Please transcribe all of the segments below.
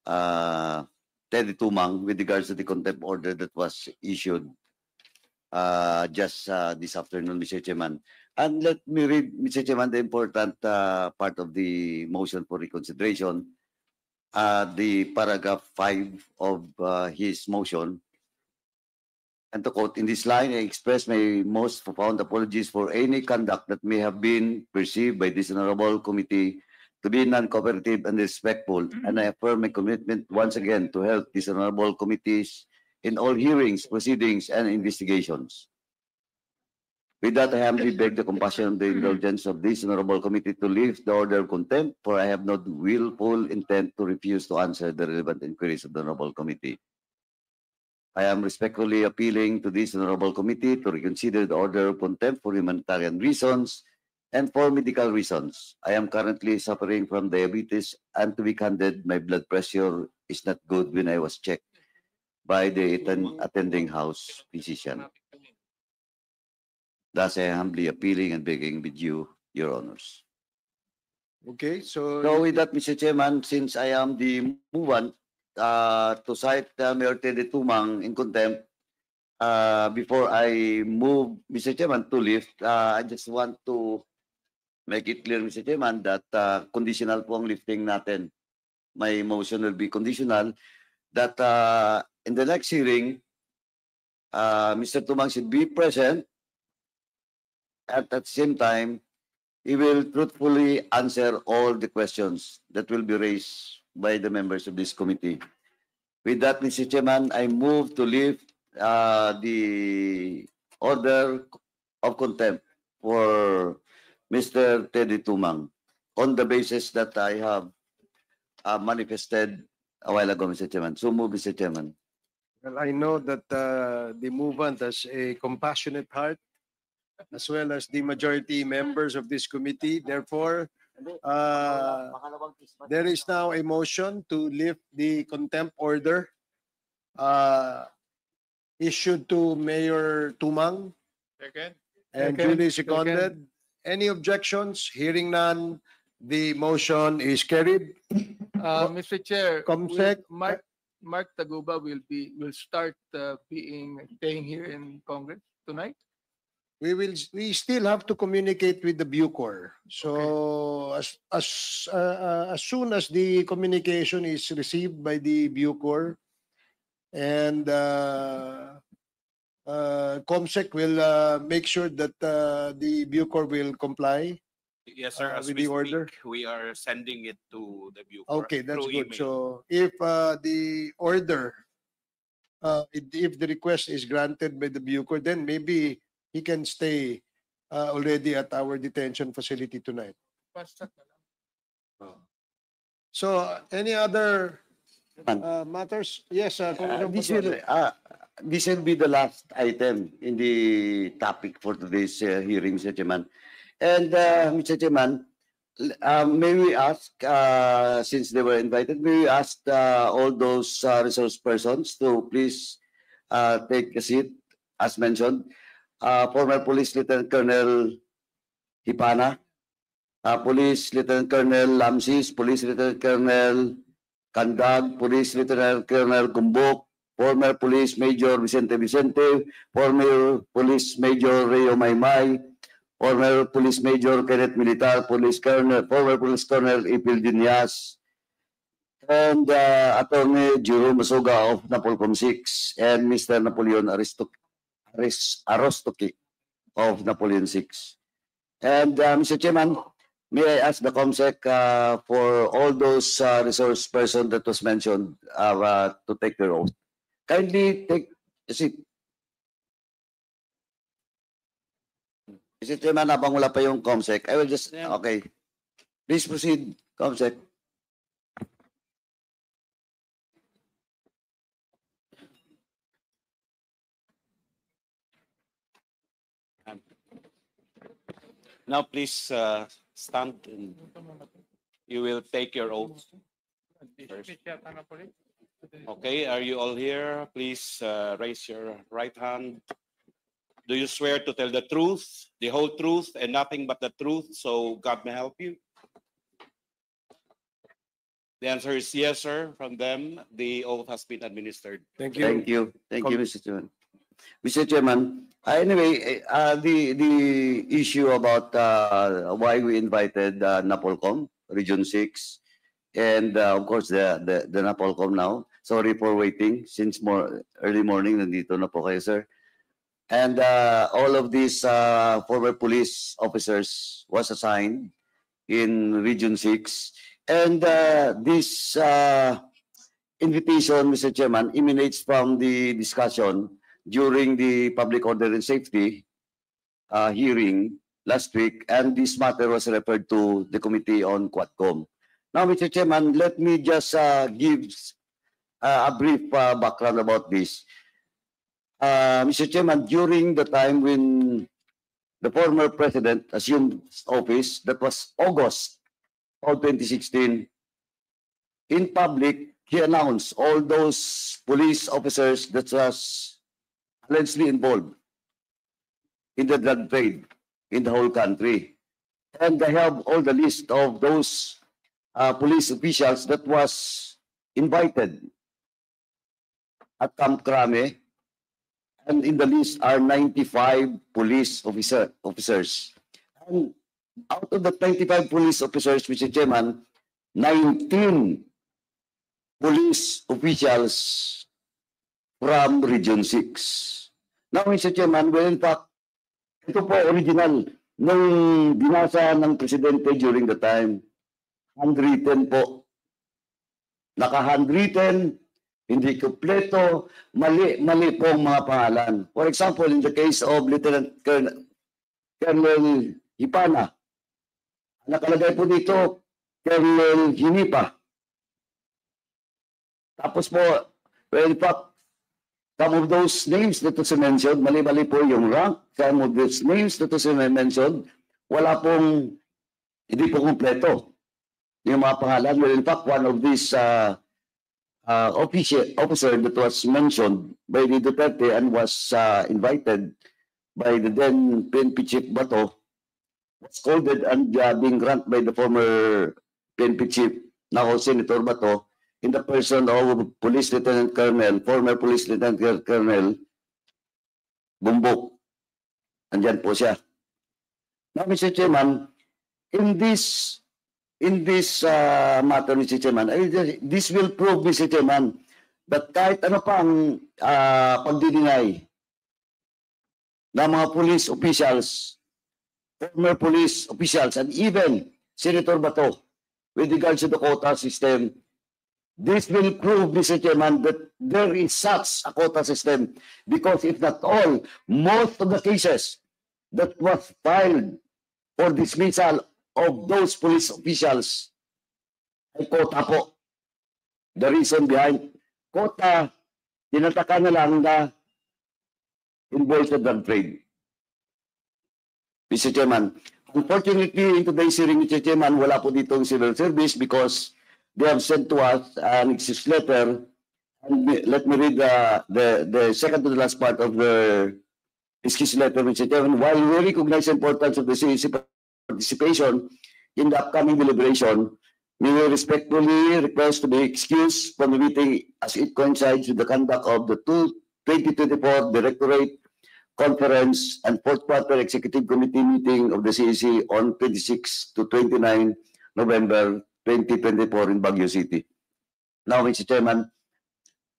Teddy Tumang with regards to the contempt order that was issued just this afternoon, Mr. Chairman. And let me read, Mr. Chairman, the important part of the motion for reconsideration, the paragraph 5 of his motion. And to quote, in this line, I express my most profound apologies for any conduct that may have been perceived by this honorable committee to be non-cooperative and respectful, and I affirm my commitment once again to help these honorable committees in all hearings, proceedings, and investigations. With that, I humbly beg the compassion and the indulgence of this honorable committee to lift the order of contempt, for I have no willful intent to refuse to answer the relevant inquiries of the honorable committee. I am respectfully appealing to this honorable committee to reconsider the order of contempt for humanitarian reasons and for medical reasons. I am currently suffering from diabetes, and to be candid, my blood pressure is not good when I was checked by the attending house physician. Thus, I am humbly appealing and begging with you, your honors. Okay, so with that, Mr. Chairman, since I am the movant, to cite Mayor Teddy Tumang in contempt, before I move, Mr. Chairman, to lift, I just want to make it clear, Mr. Chairman, that conditional po ang lifting natin. My motion will be conditional that in the next hearing, Mr. Tumang should be present, and at the same time, he will truthfully answer all the questions that will be raised by the members of this committee. With that, Mr. Chairman, I move to lift the order of contempt for Mr. Teddy Tumang on the basis that I have manifested a while ago, Mr. Chairman. So move, Mr. Chairman. well, I know that the movement has a compassionate heart, as well as the majority members of this committee. Therefore, there is now a motion to lift the contempt order issued to Mayor Tumang. Second. And Second. duly seconded. Any objections? Hearing none, the motion is carried. Mr. Chair, Comsec. Mark Taguba will start staying here in Congress tonight. We still have to communicate with the Bucor. So as soon as the communication is received by the Bucor, and Comsec will make sure that the Bucor will comply. Yes, sir. As with we the order? speak, we are sending it to the Bucor. Okay, that's through good. email. So if the order, if the request is granted by the Bucor, then maybe he can stay already at our detention facility tonight. So any other matters? Yes, This will be the last item in the topic for today's hearing, Mr. Chairman. And Mr. Chairman, may we ask, since they were invited, may we ask all those resource persons to please take a seat, as mentioned. Former Police Lieutenant Colonel Hipana, Police Lieutenant Colonel Lamsis, Police Lieutenant Colonel Kandag, Police Lieutenant Colonel Gumbok, former Police Major Vicente Vicente, former Police Major Rio Maymay, former Police Major Kenneth Militar, Police Colonel, former Police Colonel Ipil Dinyas, and Attorney Jerome Masoga of Napolcom 6, and Mr. Napoleon Arostoki of Napoleon 6. And Mr. Chairman, may I ask the COMSEC for all those resource persons that was mentioned to take their oath. Kindly take a seat. Mr. Chairman, habang wala pa yung COMSEC, I will just, okay. Please proceed, COMSEC. Now, please stand and you will take your oath. First. Okay, are you all here? Please raise your right hand. Do you swear to tell the truth, the whole truth, and nothing but the truth, so God may help you? The answer is yes, sir. From them, the oath has been administered. Thank you. Thank you. Thank you, Mr. Chairman. Mr. Chairman, anyway, the issue about why we invited Napolcom, Region 6, and of course the Napolcom now. Sorry for waiting since early morning. Nandito na po kayo, sir. And all of these former police officers was assigned in Region 6. And this invitation, Mr. Chairman, emanates from the discussion during the Public Order and Safety hearing last week, and this matter was referred to the Committee on Quadcom. Now, Mr. Chairman, let me just give a brief background about this. Mr. Chairman, during the time when the former president assumed office, that was August of 2016, in public, he announced all those police officers that was allegedly involved in the drug trade in the whole country. And I have all the list of those police officials that was invited at Camp Crame, and in the list are 95 police officers. And out of the 95 police officers, Mr. Chairman, 19 police officials from Region 6. Now, Mr. Chairman, well, in fact, ito po original nung binasa ng presidente during the time. Handwritten po. Naka-handwritten, hindi kompleto, mali po ang mga pangalan. For example, in the case of Lieutenant Colonel Hipana, nakalagay po dito, Colonel Hinipa. Tapos po, well, in fact, some of those names that was mentioned, mali-mali po yung rank. Some of those names that was mentioned, wala pong, hindi po kompleto yung mga pangalan. Well, in fact, one of these officer that was mentioned by the Duterte and was invited by the then PNP Chief Bato, was scolded and being granted by the former PNP Chief, now Senator Bato, in the person of Police Lieutenant Colonel, former Police Lieutenant Colonel Bumbok. Andyan po siya. Now, Mr. Chairman, in this matter, Mr. Chairman, this will prove, Mr. Chairman, that kahit ano pang pagdidinay ng mga police officials, former police officials, and even Senator Bato, with regards to the quota system, this will prove, Mr. Chairman, that there is such a quota system, because if not all, most of the cases that was filed for dismissal of those police officials ay quota po. The reason behind quota, tinataka na lang na involved sa drug trade. Mr. Chairman, unfortunately, in today's hearing, Mr. Chairman, wala po dito ang civil service because they have sent to us an excuse letter. And let me read the second to the last part of the excuse letter, Mr. Chairman. While we recognize the importance of the CEC participation in the upcoming deliberation, we will respectfully request to be excused from the meeting as it coincides with the conduct of the 2024 Directorate Conference and Fourth Quarter Executive Committee meeting of the CEC on 26 to 29 November 2024 in Baguio City. Now, Mr. Chairman,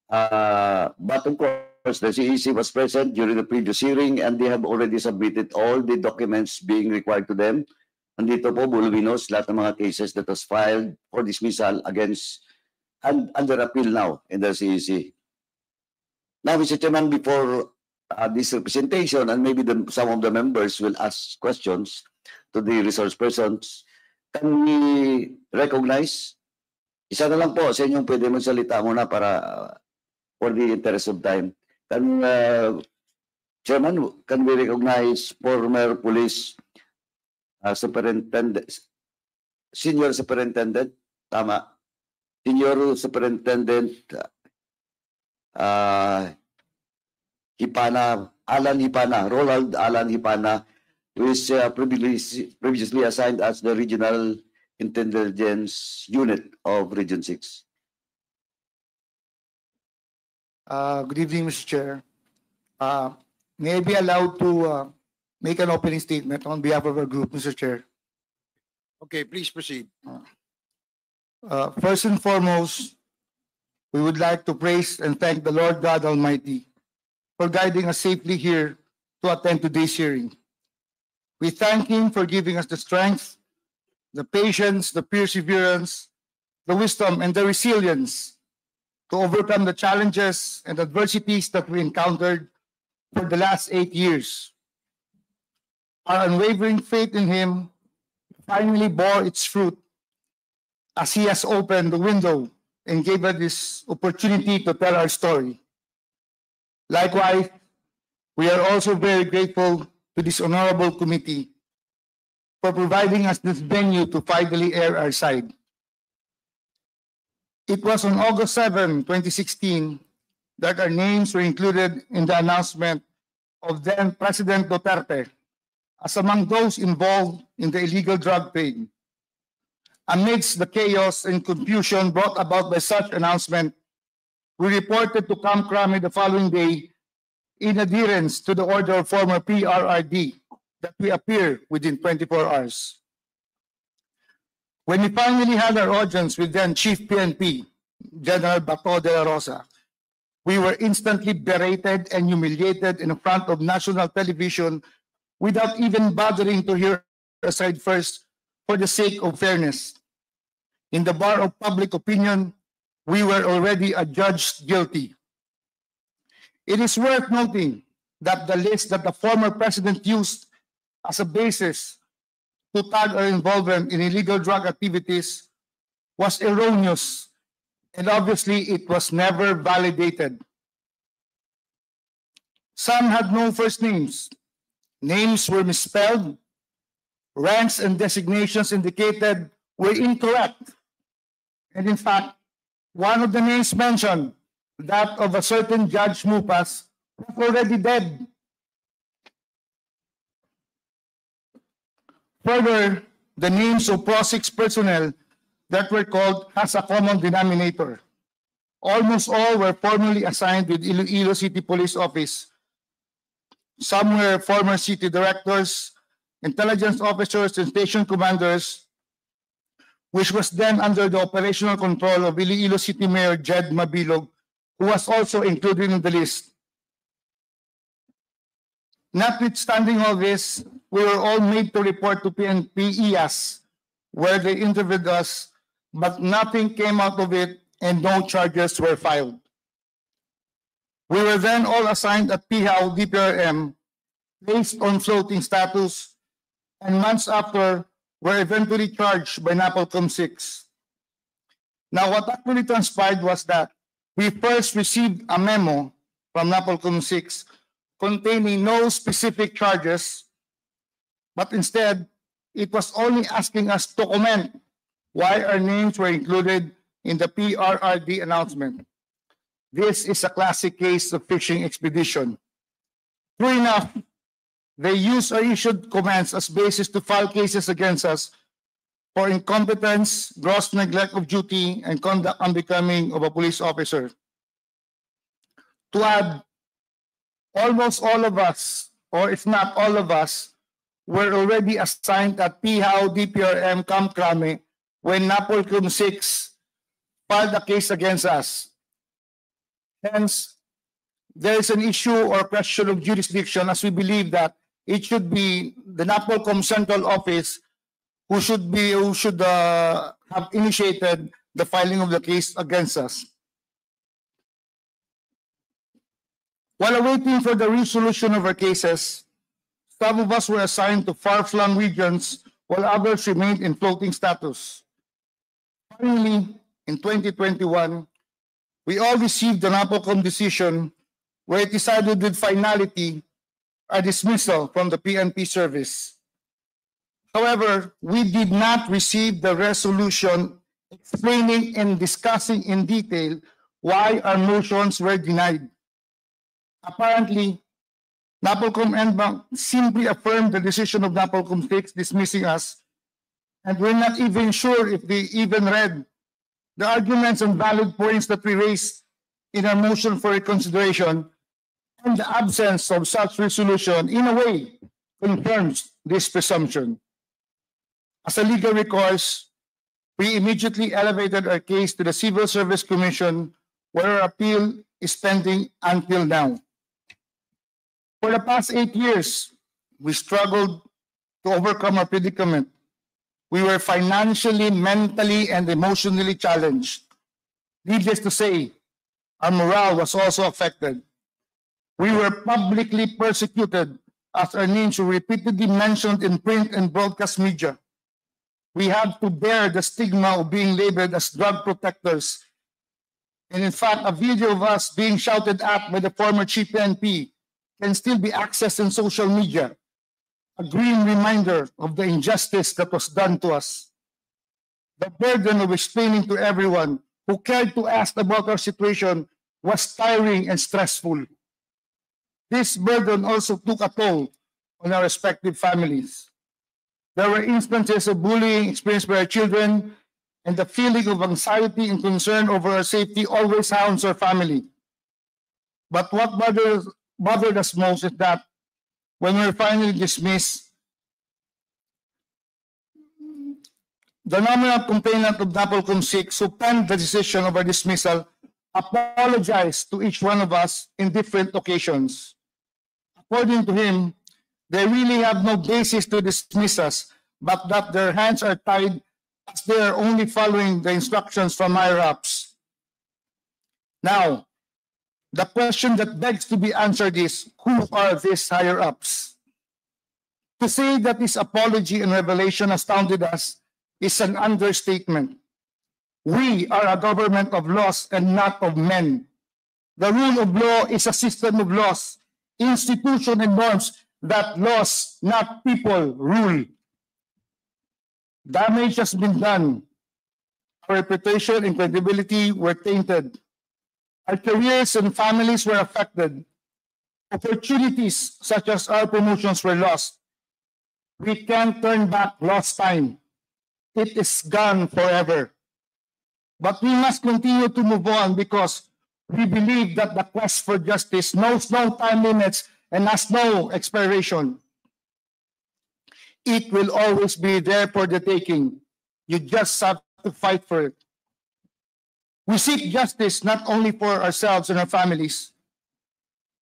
but of course, the CEC was present during the previous hearing and they have already submitted all the documents being required to them. Andito po, voluminous, lahat ng mga cases that was filed for dismissal against and under appeal now in the CEC. Now, Mr. Chairman, before this representation, and maybe some of the members will ask questions to the resource persons, can we recognize? Isa na lang po sa inyong pwede magsalita muna para for the interest of time. Chairman, can we recognize former police superintendent, senior superintendent, tama, senior superintendent Hipana, Ronald Alan Hipana, who is previously assigned as the regional Intelligence Unit of Region 6. Good evening, Mr. Chair. May I be allowed to make an opening statement on behalf of our group, Mr. Chair? Okay, please proceed. First and foremost, we would like to praise and thank the Lord God Almighty for guiding us safely here to attend today's hearing. We thank Him for giving us the strength, the patience, the perseverance, the wisdom, and the resilience to overcome the challenges and adversities that we encountered for the last 8 years. Our unwavering faith in Him finally bore its fruit as He has opened the window and gave us this opportunity to tell our story. Likewise, we are also very grateful to this honorable committee for providing us this venue to finally air our side. It was on August 7, 2016, that our names were included in the announcement of then President Duterte as among those involved in the illegal drug trade. Amidst the chaos and confusion brought about by such announcement, we reported to Camp Crame the following day in adherence to the order of former PRRD that we appear within 24 hours. When we finally had our audience with then Chief PNP, General Bato de la Rosa, we were instantly berated and humiliated in front of national television without even bothering to hear us side first for the sake of fairness. In the bar of public opinion, we were already adjudged guilty. It is worth noting that the list that the former president used as a basis to tag our involvement in illegal drug activities was erroneous, and obviously it was never validated. Some had no first names. Names were misspelled. Ranks and designations indicated were incorrect. And in fact, one of the names mentioned, that of a certain Judge Mupas, was already dead. Further, the names of PROSIX personnel that were called has a common denominator. Almost all were formerly assigned with Iloilo City Police Office. Some were former city directors, intelligence officers, and station commanders, which was then under the operational control of Iloilo City Mayor Jed Mabilog, who was also included in the list. Notwithstanding all this, we were all made to report to PNP IAS, where they interviewed us, but nothing came out of it and no charges were filed. We were then all assigned at PIHAW DPRM, placed on floating status, and months after, were eventually charged by NAPOLCOM 6. Now, what actually transpired was that we first received a memo from NAPOLCOM 6 containing no specific charges, but instead, it was only asking us to comment why our names were included in the PRRD announcement. This is a classic case of fishing expedition. True enough, they used or issued comments as basis to file cases against us for incompetence, gross neglect of duty, and conduct unbecoming of a police officer. To add, almost all of us, or if not all of us, were already assigned at PIHAW DPRM Camp Crame when NAPOLCOM 6 filed a case against us. Hence, there is an issue or question of jurisdiction, as we believe that it should be the NAPOLCOM Central Office who should have initiated the filing of the case against us. While awaiting for the resolution of our cases, some of us were assigned to far-flung regions while others remained in floating status. Finally, in 2021, we all received the NAPOLCOM decision where it decided with finality a dismissal from the PNP service. However, we did not receive the resolution explaining and discussing in detail why our motions were denied. Apparently, NAPOLCOM NBank simply affirmed the decision of NAPOLCOM 6 dismissing us And we're not even sure if they even read the arguments and valid points that we raised in our motion for reconsideration, and the absence of such resolution in a way confirms this presumption. As a legal recourse, we immediately elevated our case to the Civil Service Commission, where our appeal is pending until now. For the past 8 years, we struggled to overcome our predicament. We were financially, mentally, and emotionally challenged. Needless to say, our morale was also affected. We were publicly persecuted as our names were repeatedly mentioned in print and broadcast media. We had to bear the stigma of being labeled as drug protectors. And in fact, a video of us being shouted at by the former chief PNP can still be accessed in social media, a grim reminder of the injustice that was done to us. The burden of explaining to everyone who cared to ask about our situation was tiring and stressful. This burden also took a toll on our respective families. There were instances of bullying experienced by our children, and the feeling of anxiety and concern over our safety always haunts our family. But what bothered us most is that when we were finally dismissed, the nominal complainant of NAPOLCOM 6 who penned the decision of our dismissal apologized to each one of us in different occasions. According to him, they really have no basis to dismiss us, but that their hands are tied as they are only following the instructions from higher ups. Now, the question that begs to be answered is, who are these higher ups? To say that this apology and revelation astounded us is an understatement. We are a government of laws and not of men. The rule of law is a system of laws, institutions and norms that laws, not people, rule. Damage has been done. Our reputation and credibility were tainted. Our careers and families were affected. Opportunities such as our promotions were lost. We can't turn back lost time. It is gone forever. But we must continue to move on because we believe that the quest for justice knows no time limits and has no expiration. It will always be there for the taking. You just have to fight for it. We seek justice not only for ourselves and our families,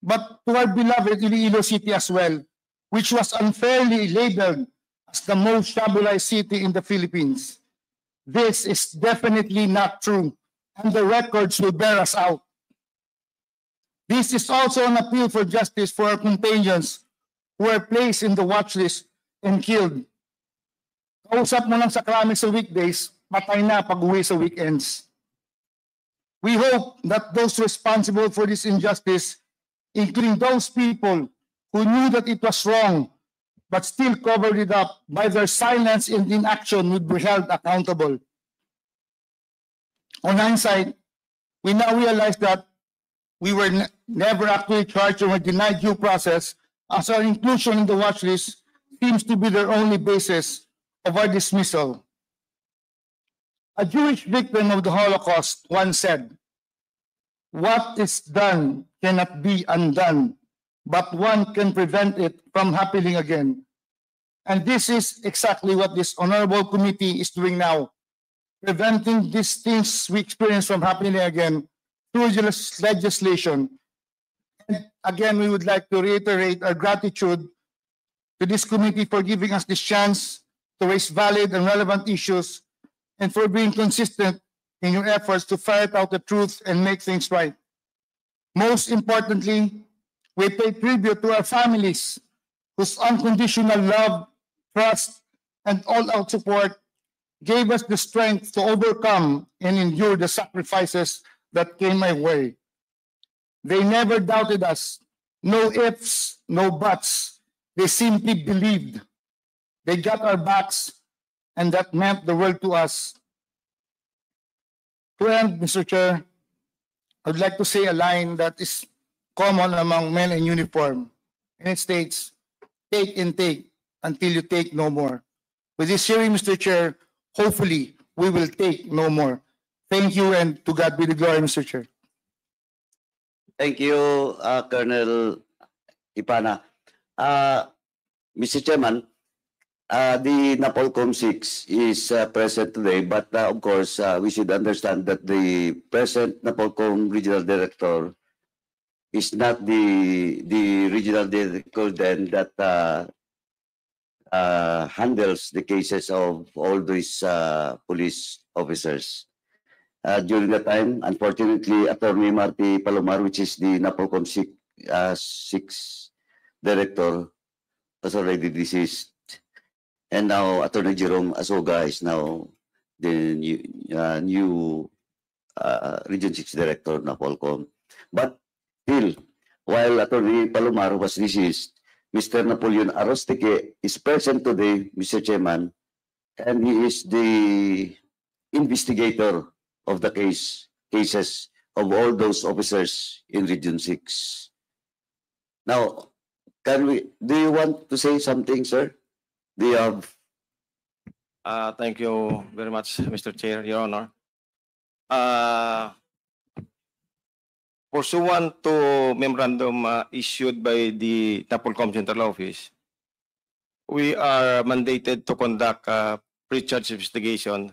but to our beloved Iloilo City as well, which was unfairly labeled as the most tribalized city in the Philippines. This is definitely not true, and the records will bear us out. This is also an appeal for justice for our companions who are placed in the watch list and killed. Kausap mo lang sa krami sa weekdays, patay na pag-uwi sa weekends. We hope that those responsible for this injustice, including those people who knew that it was wrong, but still covered it up by their silence and inaction, would be held accountable. On hindsight, we now realize that we were never actually charged or were denied due process, as our inclusion in the watch list seems to be their only basis of our dismissal. A Jewish victim of the Holocaust once said, "What is done cannot be undone, but one can prevent it from happening again." And this is exactly what this honorable committee is doing now, preventing these things we experience from happening again through legislation. And again, we would like to reiterate our gratitude to this committee for giving us this chance to raise valid and relevant issues and for being consistent in your efforts to ferret out the truth and make things right. Most importantly, we pay tribute to our families whose unconditional love, trust, and all-out support gave us the strength to overcome and endure the sacrifices that came my way. They never doubted us. No ifs, no buts. They simply believed. They got our backs, and that meant the world to us. To end, Mr. Chair, I'd like to say a line that is common among men in uniform, and it states, "Take and take until you take no more." With this hearing, Mr. Chair, hopefully, we will take no more. Thank you, and to God be the glory, Mr. Chair. Thank you, Colonel Ipana. Mr. Chairman, the Napolcom 6 is present today, but of course, we should understand that the present Napolcom Regional Director is not the regional director then that handles the cases of all these police officers. During that time, unfortunately, Attorney Marty Palomar, which is the Napolcom 6 director, was already deceased. And now Attorney Jerome Asoga is now the new Region 6 director of Napolcom. But still, while Attorney Palomar was deceased, Mr. Napoleon Arostique is present today, Mr. Chairman, and he is the investigator of the cases of all those officers in Region 6. Now, do you want to say something, sir? Do you have? Thank you very much, Mr. Chair, Your Honor. Pursuant to memorandum issued by the Napolcom Central Office, we are mandated to conduct a pre-charge investigation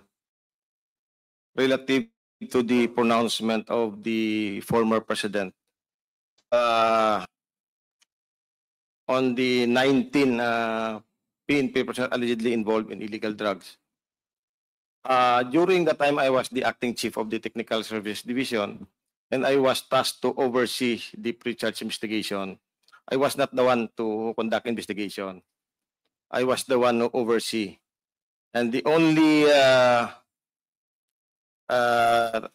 relative to the pronouncement of the former president on the 19 PNP personnel allegedly involved in illegal drugs. During the time, I was the acting chief of the Technical Service Division, and I was tasked to oversee the pre-charge investigation. I was not the one to conduct investigation. I was the one who oversee. And the only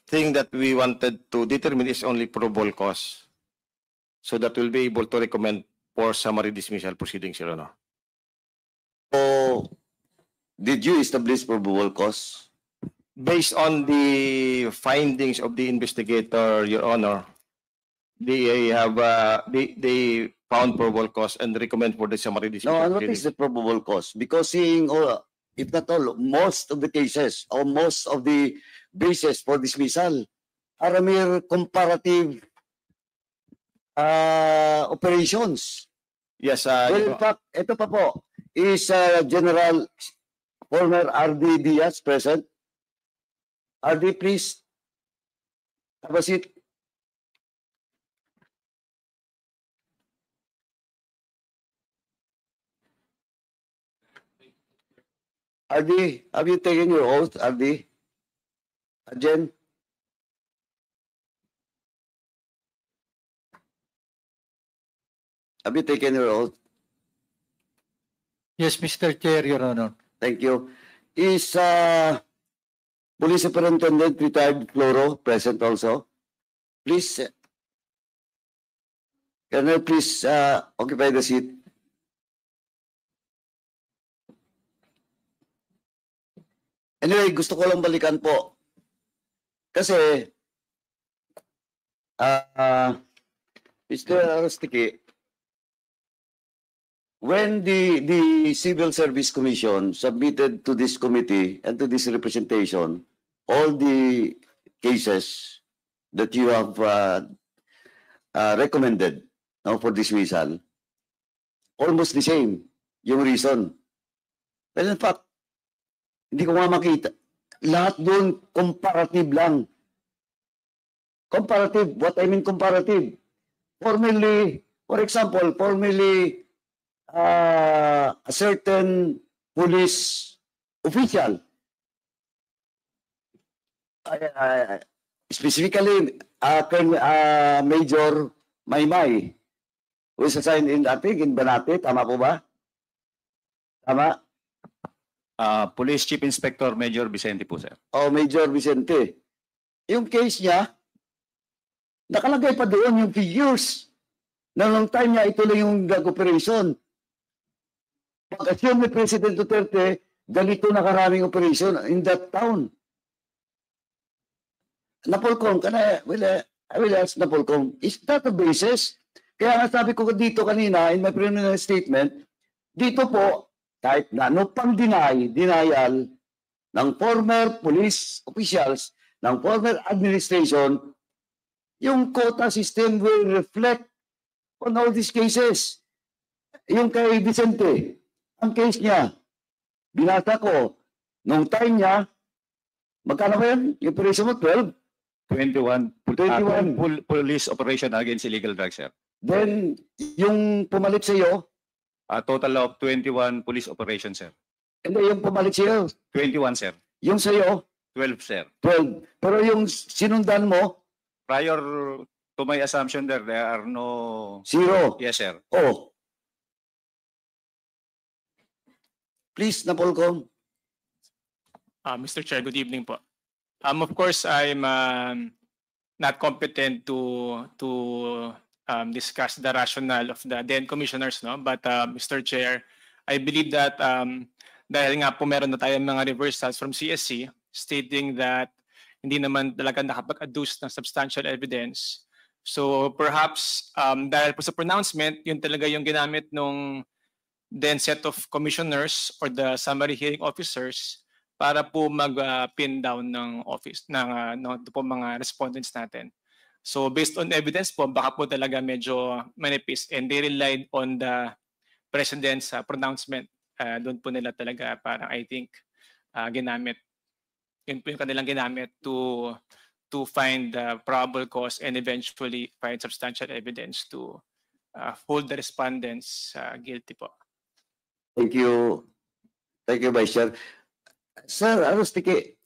thing that we wanted to determine is only probable cause, so that we'll be able to recommend for summary dismissal proceedings, Your Honor. So, did you establish probable cause? Based on the findings of the investigator, Your Honor, they have they found probable cause and recommend for the summary dismissal. No, and what proceedings. is the probable cause? Because seeing, if not all, most of the cases or most of the bases for dismissal are a mere comparative operations. Yes, Well, in fact, ito pa po, is General former RD Diaz present? RD, please. Have a seat. RD, have you taken your oath, RD? Jen? Have you taken your oath? Yes, Mr. Chair, Your Honor. Thank you. Is Police Superintendent Retired Floro present also? Please, Colonel, please occupy the seat. Anyway, gusto ko lang balikan po. Kasi, Mr. Arostique, when the Civil Service Commission submitted to this committee and to this representation all the cases that you have recommended for dismissal, almost the same yung reason. Well, in fact, hindi ko nga makita. Lahat doon comparative lang. Comparative. What I mean comparative? Formerly, for example, a certain police official, specifically Major Maymay, who is assigned in, I think, in Banate. Tama po ba? Tama? Police Chief Inspector Major Vicente po, sir. Oh, Major Vicente. Yung case niya, nakalagay pa doon yung figures. Na long time niya ituloy yung drug operation. Pag-assume ni President Duterte, ganito na karaming operation in that town. Napolcom, I will ask Napolcom, is that a basis? Kaya nga sabi ko dito kanina in my preliminary statement, dito po, kahit na ano pang denial ng former police officials, ng former administration, yung quota system will reflect on all these cases. Yung kay Vicente, ang case niya, binasa ko, nung time niya, magkano ba yan? Yung operation mo, 12? 21. 21. Police operation against illegal drugs, sir. Then, yung pumalit sa iyo, A total of 21 police operations, sir. hindi, yung pumalit sa iyo, 21, sir. yung sa iyo, 12, sir. 12. Pero yung sinundan mo, Prior to my assumption there are no... 0. Yes, sir. Oh. Please, Napolcom. Mr. Chair, good evening po. Of course, I'm not competent to discuss the rationale of the then commissioners, no? But Mr. Chair, I believe that dahil nga po meron na tayong mga reversals from CSC stating that hindi naman talaga nakapag-adduce ng substantial evidence. So perhaps dahil po sa pronouncement, yun talaga yung ginamit nung then set of commissioners or the summary hearing officers para po mag-pin down ng office ng po mga respondents natin. So based on evidence po, baka po talaga medyo manipis and they relied on the President's pronouncement. Doon po nila talaga parang I think ginamit. Yun po yung kanilang ginamit to find the probable cause and eventually find substantial evidence to hold the respondents guilty po. Thank you. Thank you, Vice Chair. Sir Arustiki,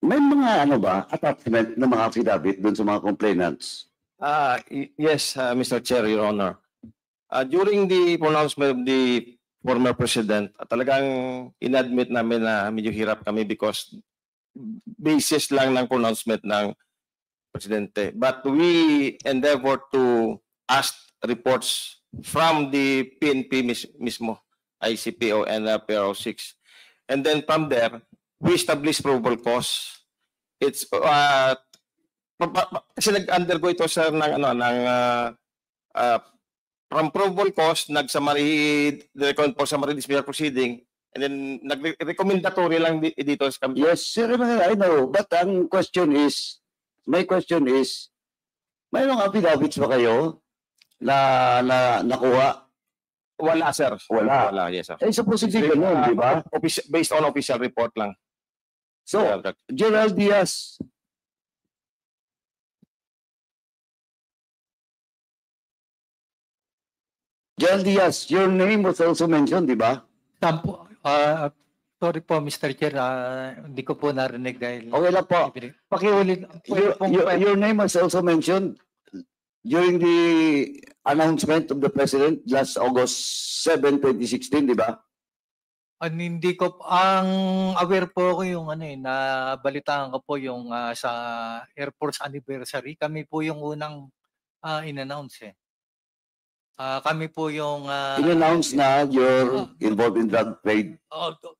may mga ano ba, attachment ng mga affidavit dun sa mga complainants? Yes, Mr. Chair, Your Honor. During the pronouncement of the former president, talagang inadmit namin na medyo hirap kami because basis lang ng pronouncement ng presidente. But we endeavor to ask reports from the PNP mismo, ICPO and PRO6. And then from there, we establish probable cause. It's kasi nag-undergo ito sir ng from probable cause nag-recommend for summary dismissal proceeding and then nag-recommendatory lang dito sa kami. Yes, sir, I know. But ang question is, my question is, mayroong affidavits ba kayo na nakuha? Wala sir. Wala. Yes sir. Eh, supposedly ganun, di ba? Based on official report lang. So, Gerald Diaz, your name was also mentioned, di ba? Sorry po, Mr. Chair, hindi ko po narinig dahil... Okay lang po. Pakiulit. Your name was also mentioned during the announcement of the President last August 7, 2016, di ba? Hindi ko, ang aware po ako yung nabalitaan ko po yung sa Air Force anniversary. Kami po yung unang in-announce eh. Kami po yung... In-announce na you're involved in drug trade,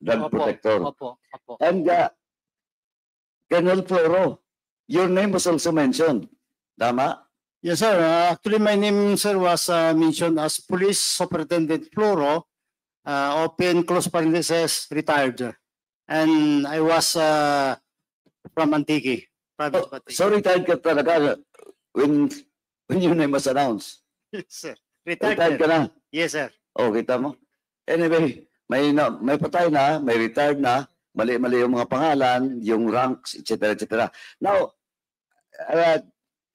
drug protector. Opo. And Colonel Floro, your name was also mentioned. Tama? Yes, sir. Actually, my name, sir, was mentioned as Police Superintendent Floro, open close parentheses, retired. And I was from Antique. So retired ka talaga when your name was announced? Yes, sir. Retired ka na? Yes, sir. Oh, kita mo? Anyway, may patay na, may retired na, mali-mali yung mga pangalan, yung ranks, etc. etc. Now,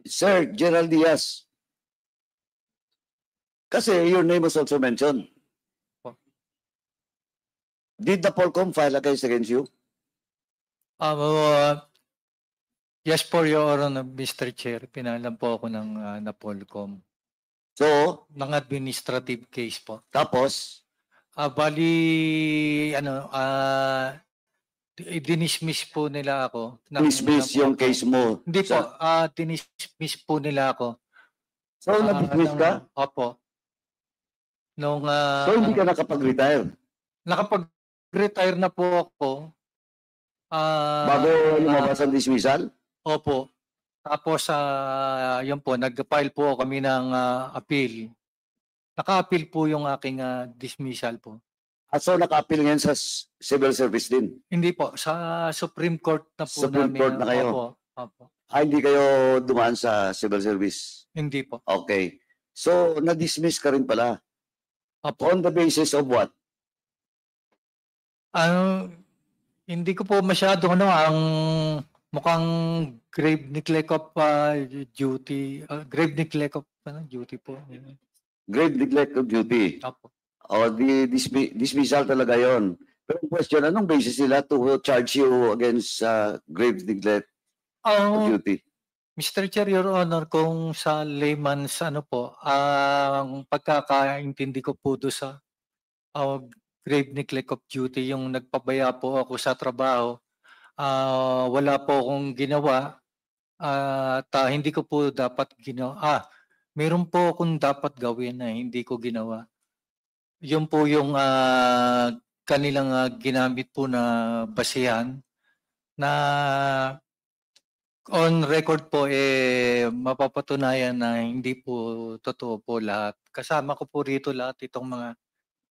Sir Gerald Diaz, kasi your name was also mentioned. Did the Polcom file a case against you? Yes po, Your Honor, Mr. Chair. Pinalam po ako ng Napolcom. So, Ng administrative case po. tapos, Dinismiss po nila ako. dismiss yung case mo. Hindi po, dinismiss po nila ako. So, na-dismiss ka? Opo. So, hindi ka nakapag-retire? Nakapag-retire na po ako. Bago lumabas ang dismissal? Opo. Tapos, yun po, nag-file po kami ng appeal. Naka-appeal po yung aking dismissal po. So naka-appeal ngayon sa civil service din. Hindi po, sa Supreme Court na po Supreme namin. Court na kayo? Opo. Hindi kayo dumaan sa civil service. Hindi po. Okay. So na-dismiss ka rin pala. Opo. On the basis of what? Hindi ko po masyado ang mukhang grave neglect of duty. Grave neglect of duty po. Grave neglect of duty. Opo. O di dismissal talaga yon. Pero ang question, anong basis nila to charge you against grave neglect of duty? Mr. Chair, Your Honor, kung sa layman's ang pagkakaintindi ko po do sa grave neglect of duty, yung nagpabaya po ako sa trabaho, wala po akong ginawa at hindi ko po dapat ginawa. Meron po akong dapat gawin na hindi ko ginawa. Yun po yung kanilang ginamit po na basihan na on record po mapapatunayan na hindi po totoo po lahat. Kasama ko po rito lahat itong mga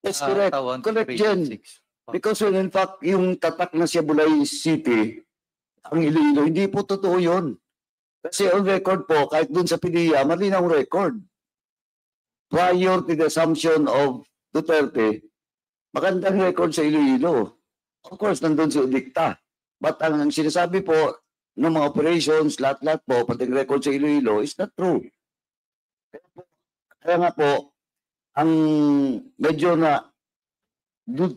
That's correct. tawag Correct, Grade Jen. 6. Because when in fact, yung tatak na Siyabulay City, ang Iloilo, hindi po totoo yun. Kasi on record po, kahit dun sa PDEA, malinaw record. Prior to the assumption of Duterte, magandang record sa Iloilo. Of course, nandun si Udikta. But ang sinasabi po ng mga operations, lahat-lahat po, pati record sa Iloilo, is not true. Kaya nga po, ang medyo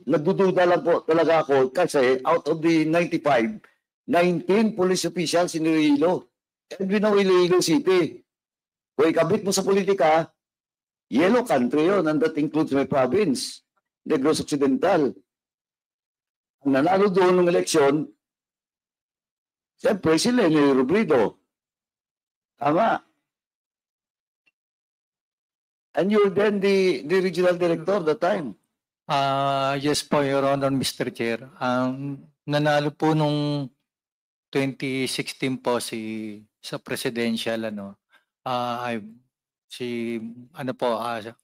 nagdududa lang po talaga ako kasi out of the 95, 19 police officials in Iloilo. And we know Iloilo City. Kung ikabit mo sa politika, yellow country yun, and that includes my province, Negros Occidental. Ang nanalo doon ng eleksyon, siyempre si Leni Robredo. Tama. And you were then the regional director at the time. Yes po, Your Honor, Mr. Chair. Nanalo po nung 2016 po sa presidential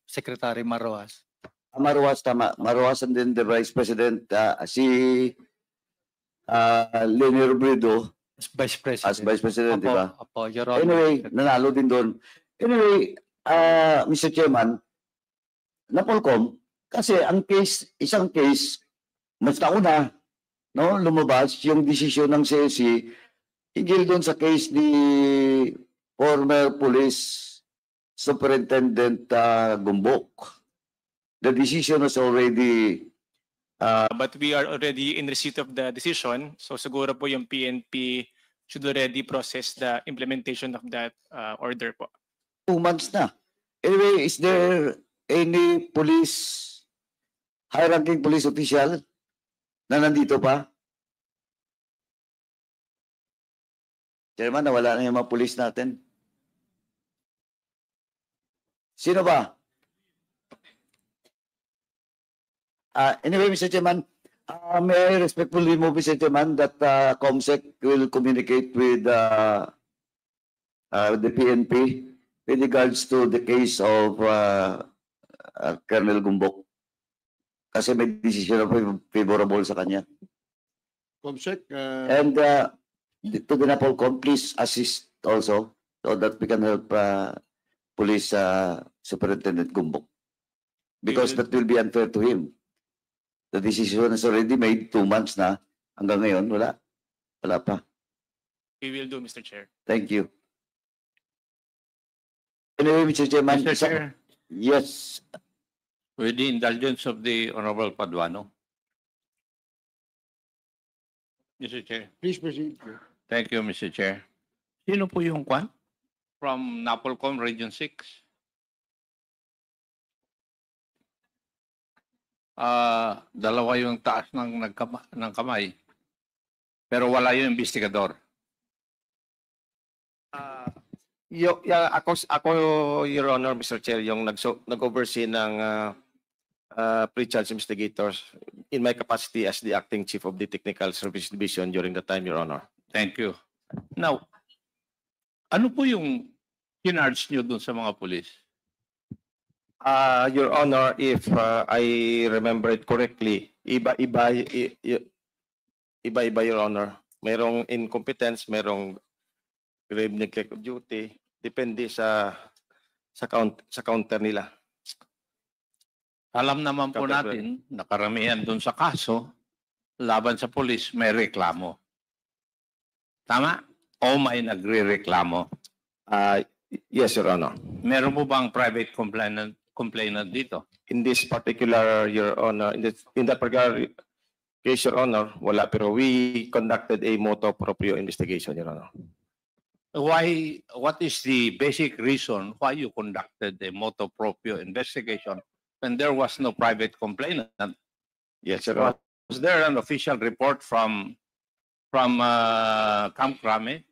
Secretary Marroas. Marroas, tama. Marroas and then the Vice President, si Leni Robredo Vice President. as Vice President, di ba? Opo, Your Honor. Anyway, nanalo din doon. Anyway, Mr. Chairman, Napolcom, kasi ang case, isang case, mas nauna, no, lumabas yung desisyon ng CSE higil doon sa case ni former police superintendent Gumbok. The decision was already But we are already in receipt of the decision. So siguro po yung PNP should already process the implementation of that order po. 2 months na. Anyway, is there any high-ranking police official na nandito pa? Chairman, nawala na yung mga police natin. Sino ba? Anyway, Mr. Chairman, may I respectfully move, Mr. Chairman, that COMSEC will communicate with the PNP with regards to the case of Colonel Gumbok. Kasi may decision na favorable sa kanya. Comsec, And to the Napolcom, please assist also so that we can help Police Superintendent Gumbok. Because that will be unfair to him. The decision is already made 2 months na. Hanggang ngayon, wala. Wala pa. We will do, Mr. Chair. Thank you. Anyway, Mr. Chairman. Mr. Chair, Yes. with the indulgence of the Honorable Paduano. Mr. Chair. please proceed. Thank you, Mr. Chair. Sino po yung kwan? From Napolcom Region 6? Dalawa yung taas ng kamay. Pero wala yung investigador. Ako, Your Honor, Mr. Chair, yung nag-oversee ng pre-charge investigators in my capacity as the acting chief of the Technical Service Division during the time, Your Honor. Thank you. Now, ano po yung kinarge nyo dun sa mga pulis? Your Honor, if I remember it correctly, iba-iba, Your Honor. Merong incompetence, merong grave neglect of duty, depende sa counter nila. Alam naman po Kapag- natin na karamihan doon sa kaso, laban sa polis, may reklamo. Tama? O may nagre-reklamo? Yes, Your Honor. Meron mo bang private complainant dito? In this particular, Your Honor, in that particular case, Your Honor, wala, pero we conducted a motu proprio investigation, Your Honor. What is the basic reason why you conducted a motu proprio investigation when there was no private complainant? Yes, Your Honor. Was there an official report from Camp Crame?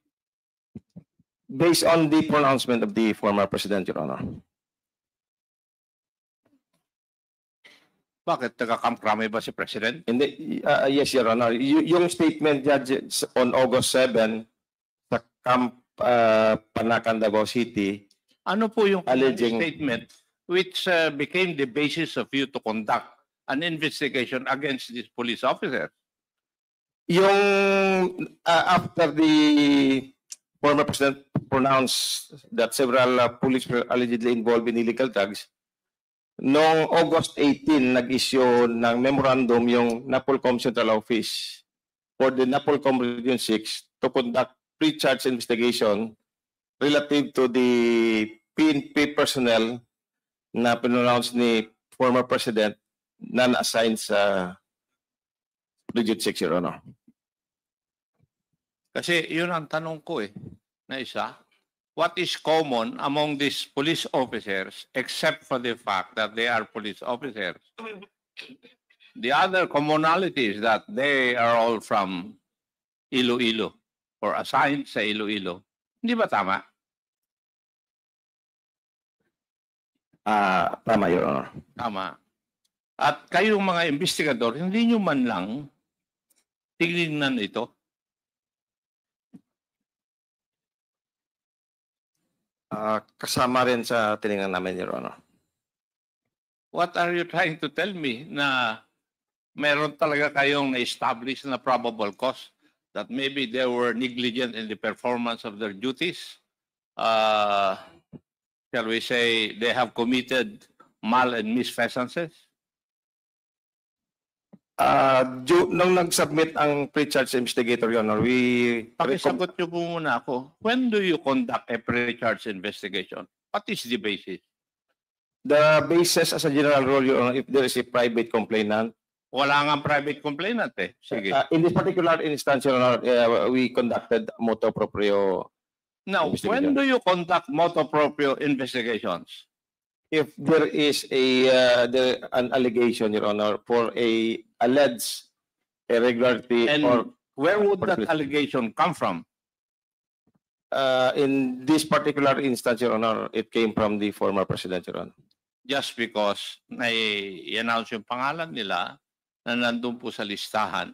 Based on the pronouncement of the former president, Your Honor. Bakit taga-Camp Crame ba si President? Yes, Your Honor. Yung statement, Judge, on August 7 sa Camp Panacan, Davao City, Ano po yung Alleging- statement which became the basis of you to conduct an investigation against this police officer? yung after the former president pronounced that several police were allegedly involved in illegal drugs, noong August 18, nag-issue ng memorandum yung NAPOLCOM Central Office for the NAPOLCOM Region 6 to conduct pre-charge investigation relative to the PNP personnel na pinonounce ni former president na na-assign sa Region 6, Your Honor. Kasi yun ang tanong ko na isa. What is common among these police officers except for the fact that they are police officers? The other commonality is that they are all from Iloilo or assigned sa Iloilo. Hindi ba tama? Tama, Your Honor. Tama. At kayong mga investigador, hindi nyo man lang tignan ito. Kasama rin sa tiningnan namin, Your Honor. What are you trying to tell me na meron talaga kayong na-establish na probable cause that maybe they were negligent in the performance of their duties? Shall we say they have committed mal and misfeasances? Nung nag-submit ang pre-charge investigator, Your Honor, Pakisagot niyo po muna ako. When do you conduct a pre-charge investigation? What is the basis? the basis as a general rule, Your Honor, if there is a private complainant, Wala nga private complainant Sige. in this particular instance, Your Honor, we conducted motu proprio. Now, when do you conduct motu proprio investigations? If there is an allegation, Your Honor, for a alleged irregularity And or where would that allegation come from? in this particular instance, Your Honor, it came from the former president, Your Honor. Just because i-announce yung pangalan nila na nandun po sa listahan.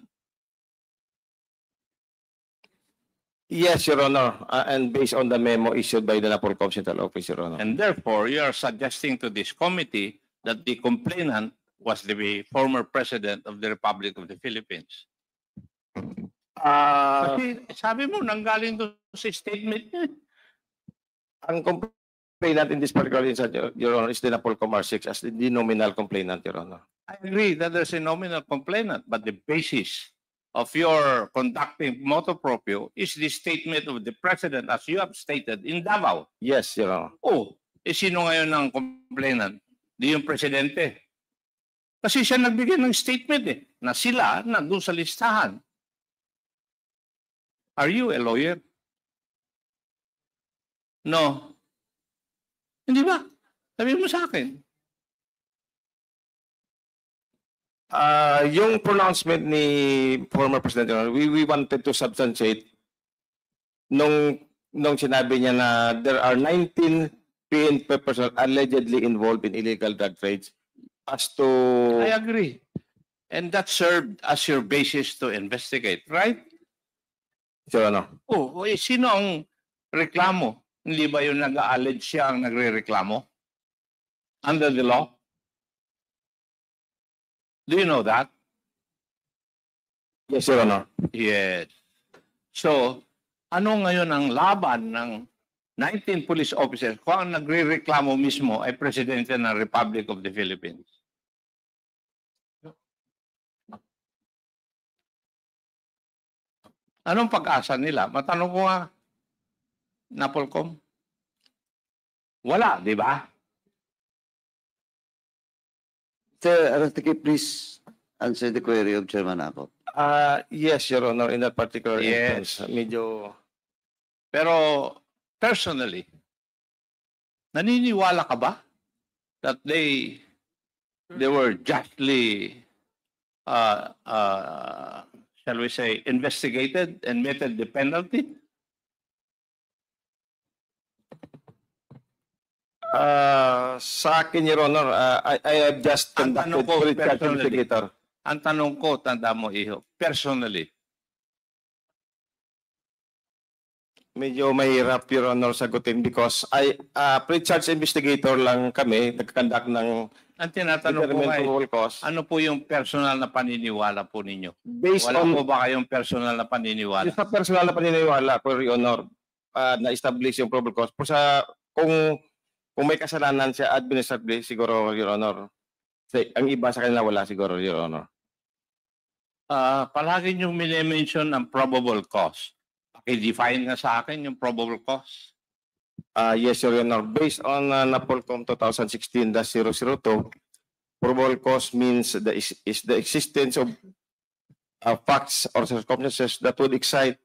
Yes, Your Honor, and based on the memo issued by the NAPOLCOM Central Office, Your Honor. And therefore, you are suggesting to this committee that the complainant was the former president of the Republic of the Philippines. Kasi sabi mo, nanggaling doon sa statement niya. Ang complainant in this particular instance, Your Honor, is the NAPOLCOM R6 as the nominal complainant, Your Honor. I agree that there's a nominal complainant, but the basis of your conducting motu proprio is the statement of the president as you have stated in Davao. Yes, Your Honor. Oh, sino ngayon ang complainant? Di yung presidente. Kasi siya nagbigay ng statement na sila nandun sa listahan. Are you a lawyer? No. Hindi ba? Sabi mo sa akin. Yung pronouncement ni former President, Your Honor, we wanted to substantiate nung sinabi niya na there are 19 PNP personnel allegedly involved in illegal drug trades as to... I agree. And that served as your basis to investigate, right? Your Honor. Oh, sino ang reklamo? Hindi ba yung nag-allege siya ang nagre-reklamo? under the law? Do you know that? Yes, Your Honor. Yes. So, ano ngayon ang laban ng 19 police officers kung ang nagre-reklamo mismo ay Presidente ng Republic of the Philippines? Anong pag-asa nila? Matanong ko nga, Napolcom. Wala, di ba? Sir Arastiki, please answer the query of Chairman Akop. Yes, Your Honor, in that particular Yes. instance, medyo Pero personally, naniniwala ka ba that they were justly, shall we say, investigated and meted the penalty? sa akin, Your Honor, I have just Ang tanong conducted ko, pre-charge personally. investigator. Ang tanong ko, tanda mo, Iho, personally, Medyo mahirap, Your Honor, sagutin because pre-charge investigator lang kami, nag-conduct ng ang tinatanong ko determined nga, probable cause. ano po yung personal na paniniwala po ninyo? Based Wala on po ba kayong personal na paniniwala? sa personal na paniniwala ko, Your Honor, na-establish yung probable cause. Pero kung may kasalanan siya administratively, siguro, Your Honor, ang iba sa kanila wala siguro, Your Honor. Palagi niyong minimension ang probable cause. I-define nga sa akin yung probable cause. Yes, Your Honor. Based on Napolcom 2016-002, probable cause means is the existence of facts or circumstances that would excite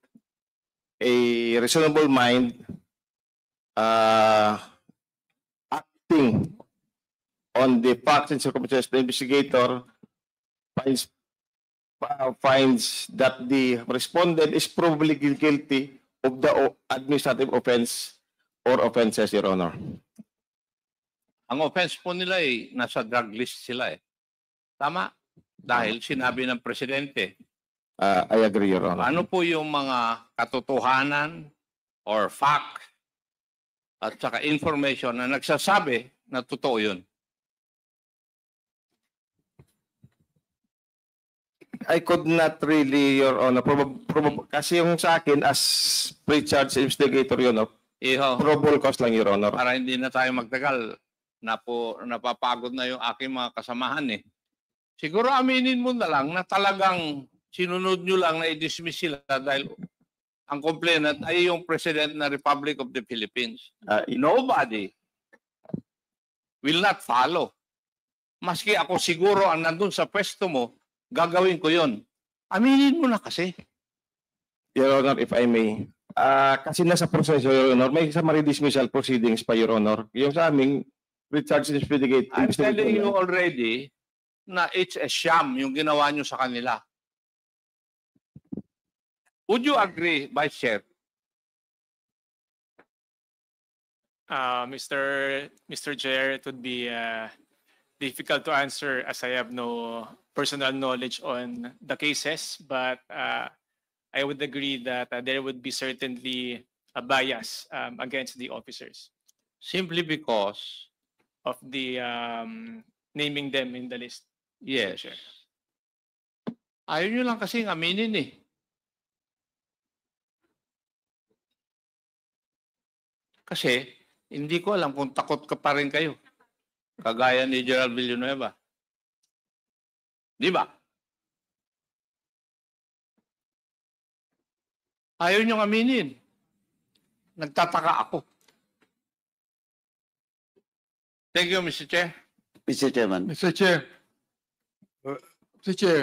a reasonable mind acting on the facts and circumstances. The investigator finds that the respondent is probably guilty of the administrative offense or offenses, Your Honor. Ang offense po nila ay nasa drug list sila eh. Tama? Dahil sinabi ng presidente. I agree, Your Honor. Ano po yung mga katotohanan or fact at saka information na nagsasabi na totoo yun? I could not really, Your Honor, kasi yung sa akin as pre-charge investigator, Your Honor, Iho, probable cause lang, Your Honor. para hindi na tayo magtagal, napapagod na yung aking mga kasamahan eh. Siguro aminin mo na lang na talagang sinunod nyo lang na i-dismiss sila dahil ang complainant ay yung President ng Republic of the Philippines. Nobody will not follow. Maski ako siguro ang nandun sa pwesto mo, gagawin ko yon. Aminin mo na kasi. Your Honor, if I may, kasi nasa proseso, Your Honor, may summary dismissal proceedings pa, Your Honor. Yung sa aming pre-charge investigator. I'm telling you already na it's a sham yung ginawa nyo sa kanila. Would you agree, Vice Chair? Mr. Chair, it would be difficult to answer as I have no personal knowledge on the cases, but I would agree that there would be certainly a bias against the officers. Simply because, of the naming them in the list. yes. Chair. Ayaw nyo lang kasing aminin eh. Kasi, hindi ko alam kung takot ka pa rin kayo. Kagaya ni Gerald Villanueva. Di ba? Ayaw niyong aminin. Nagtataka ako. Thank you, Mr. Chair. Mr. Chairman. Mr. Chair. Mr. Chair,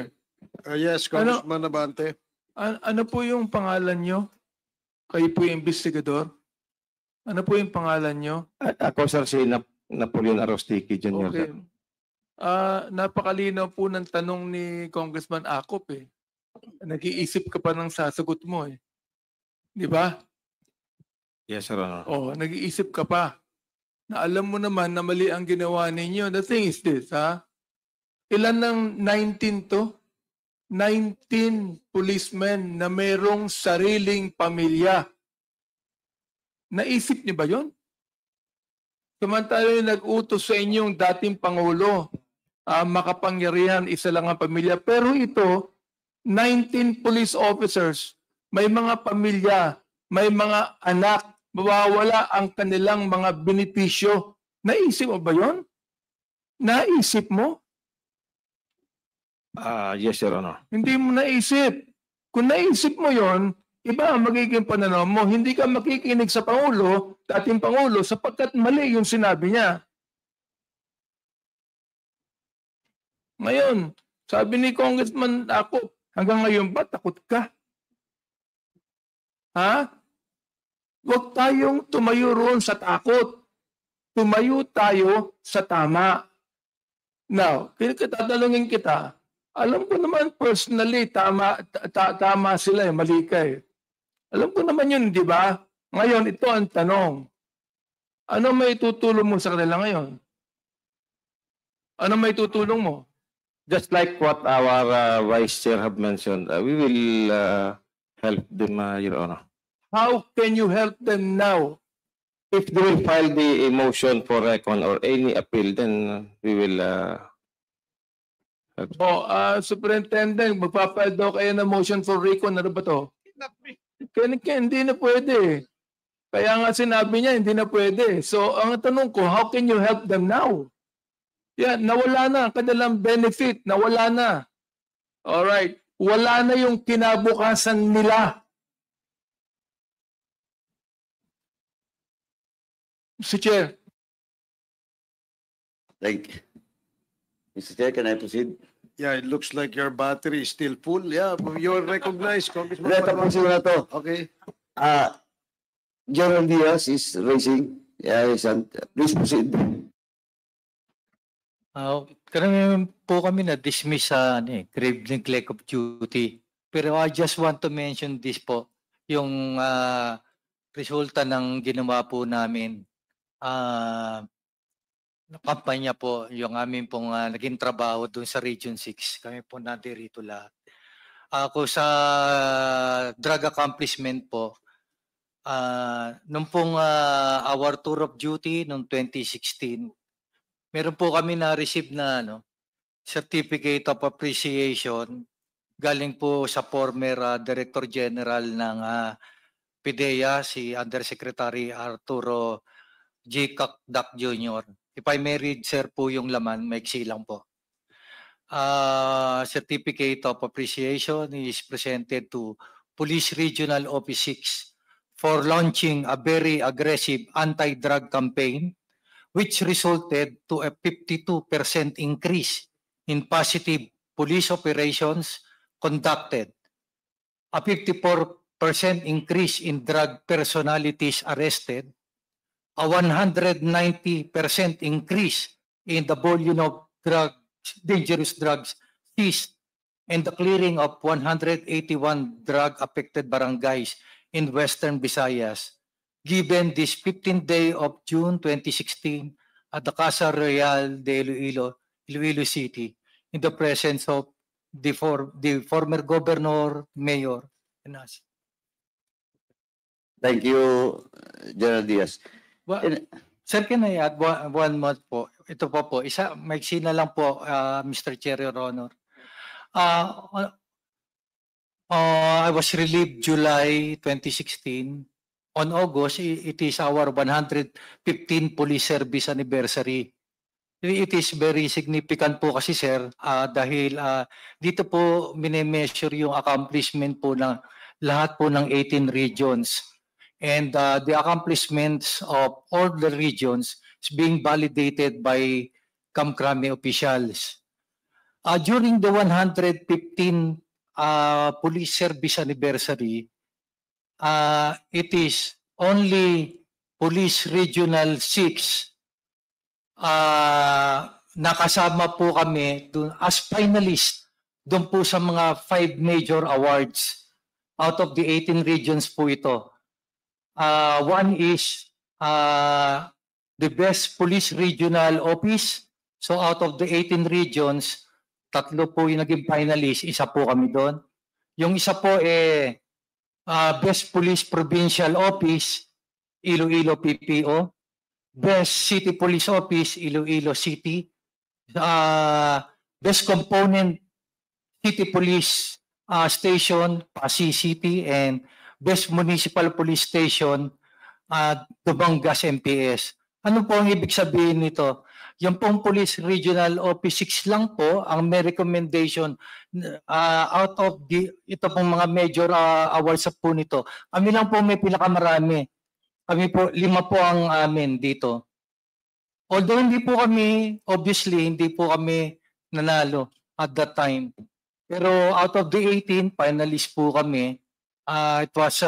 Yes, Congressman Abante. ano po yung pangalan nyo? Kayo po yung investigador? Ano po yung pangalan nyo? Ako, sir, si Napoleon Arostiki, Jr. Okay. Napakalinaw po ng tanong ni Congressman Akop eh. Nag-iisip ka pa ng sasagot mo eh. Di ba? Yes, Sir Honor. Oh, nag-iisip ka pa. Na alam mo naman na mali ang ginawa ninyo. The thing is this, ha? Ilan ng 19 to? 19 policemen na mayroong sariling pamilya. Naisip niyo ba yon? Samantala yung nag-utos sa inyong dating Pangulo, makapangyarihan, isa lang ang pamilya. Pero ito, 19 police officers, may mga pamilya, may mga anak, mawawala ang kanilang mga benepisyo. Naisip mo ba yun? Naisip mo? Yes, Your Honor. Hindi mo naisip. Kung naisip mo yon, iba ang magiging pananaw mo. Hindi ka makikinig sa Pangulo, dating Pangulo, sapagkat mali yung sinabi niya. Ngayon, sabi ni Congressman ako, hanggang ngayon ba takot ka? Ha? Huwag tayong tumayo roon sa takot. Tumayo tayo sa tama. Now, tatanungin kita, alam ko naman personally, tama sila, mali ka eh. Alam ko naman yun, di ba? Ngayon, ito ang tanong. Ano may tutulong mo sa kanila ngayon? Ano may tutulong mo? Just like what our Vice Chair have mentioned, we will help them, Your Honor. How can you help them now? If they will file the motion for recon or any appeal, then we will Superintendent, magpapile daw kayo ng motion for recon. Ano ba to? Hindi na pwede. Kaya nga sinabi niya, hindi na pwede. So, ang tanong ko, how can you help them now? Yan, nawala na ang kanilang benefit. Nawala na. Alright. Wala na yung kinabukasan nila. Mr. Chair. Thank you. Mr. Chair, can I proceed? Yeah, it looks like your battery is still full. Yeah, you're recognized, Congressman. Tapusin mo na to. Okay. General Diaz is raising. Please proceed. Karamihan po kami na-dismiss sa grave neglect of duty. Pero I just want to mention this po, yung resulta ng ginawa po namin. Kampanya po, yung amin pong naging trabaho doon sa Region 6. Kami po nadirito lahat. Ako sa drug accomplishment po, nung pong our tour of duty noong 2016, meron po kami na-receive na certificate of appreciation galing po sa former Director General ng PIDEA, si Undersecretary Arturo G. Cacdac Jr. If I may read, sir, po yung laman, maiksi lang po. Certificate of appreciation is presented to Police Regional Office 6 for launching a very aggressive anti-drug campaign which resulted to a 52% increase in positive police operations conducted, a 54% increase in drug personalities arrested, a 190% increase in the volume of dangerous drugs seized, and the clearing of 181 drug-affected barangays in Western Visayas, given this 15th day of June 2016 at the Casa Real de Iloilo City, in the presence of the former governor, mayor, and us. Thank you, General Diaz. Sir, can I add one more po? Ito po, maiksi na lang po, Mr. Chair, Your Honor. I was relieved July 2016. On August, it is our 115 police service anniversary. It is very significant po kasi, sir, dahil dito po minimeasure yung accomplishment po ng lahat po ng 18 regions. And the accomplishments of all the regions is being validated by Kamkrami officials. During the 115 police service anniversary, it is only Police Regional 6 nakasama po kami dun, as finalist doon po sa mga 5 major awards out of the 18 regions po ito. One is the best police regional office. So out of the 18 regions, 3 po yung naging finalist, isa po kami doon. Yung isa po best police provincial office, Iloilo PPO. Best City Police Office, Iloilo City. Best Component City Police Station, Pasig City, and Best Municipal Police Station, Dumangas MPS. Ano po ang ibig sabihin nito? Yung pong Police Regional Office 6 lang po ang may recommendation out of ito pong mga major awards po nito. Kami lang po may pinakamarami. Kami po, 5 po ang amin dito. Although hindi po kami, obviously, hindi po kami nanalo at that time. Pero out of the 18 finalists po kami, it was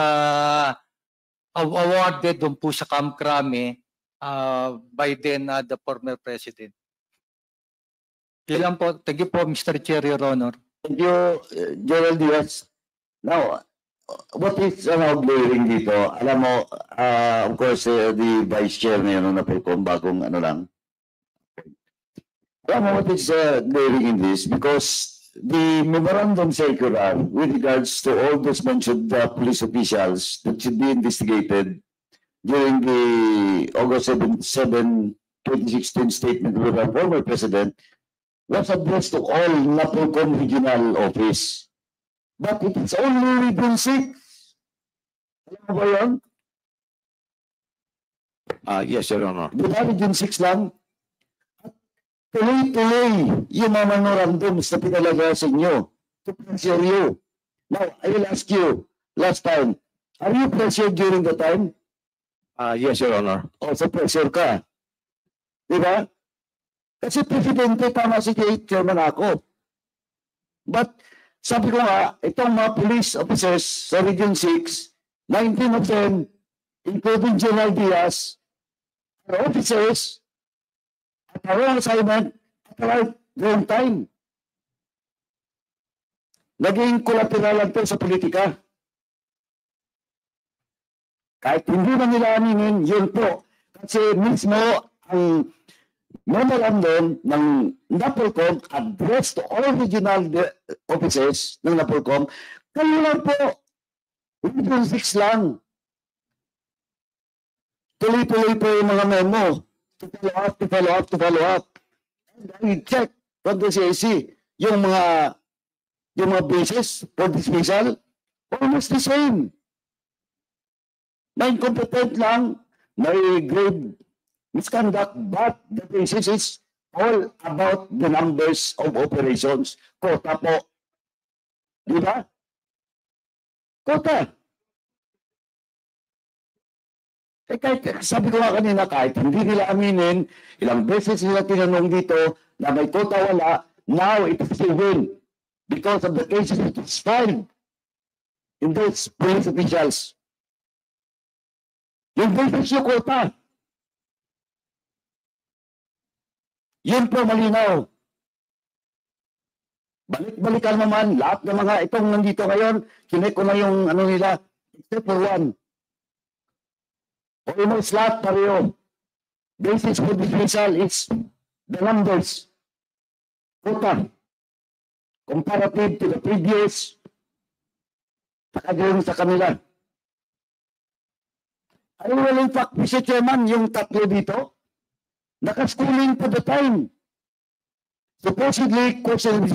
awarded doon po sa Camp Crame by then the former president. Ilan po, thank you po Mr. Chair, Your Honor. Thank you, Gerald Diaz. Now, what is glaring dito? Alam mo, of course, the Vice Chair ngayon na po kung bagong ano lang. Alam mo what is glaring in this? Because the memorandum circular with regards to all those mentioned police officials that should be investigated during the August 7, 2016 statement with our former president was addressed to all Napolcom Regional Office. But it is only Region 6. Alam mo ba yun? Yes, Your Honor. Di ba Region 6 lang? Tuloy-tuloy yung mga memorandums na pinalaga sa inyo to pressure you. Now, I will ask you, last time, are you pressured during the time? Yes, Your Honor. Also pressure ka. Di ba? Kasi presidente, tama si Chairman ako. But, sabi ko nga, itong mga police officers sa Region 6, 19 of them, including General Diaz, are officers at our own assignment at the right wrong time. Naging collateral lang ito sa politika. Kahit hindi na nila aminin, yun po. Kasi mismo ang memorandum ng Napolcom addressed to all regional offices ng Napolcom, kayo lang po, Region 6 lang. Tuloy-tuloy po yung mga memo. To follow up. And I check from the CIC, yung mga bases for dismissal, almost the same. Na incompetent lang, may grave misconduct, but the basis is all about the numbers of operations. Quota po. Di ba? Quota. Kahit, sabi ko nga kanina, kahit hindi nila aminin, ilang beses nila tinanong dito na may quota wala, now it is given because of the cases that is filed in those police officials. Yung beses yung quota. Yun po malinaw. Balik-balikan naman, lahat ng mga itong nandito ngayon, kinek ko na yung ano nila, except for one. Almost lahat pareho. Basis for dismissal is the numbers. Quota. Comparative to the previous, nakagayon sa kanila. I will in fact, Mr. Chairman, yung tatlo dito, nakaschooling pa the time. Supposedly, question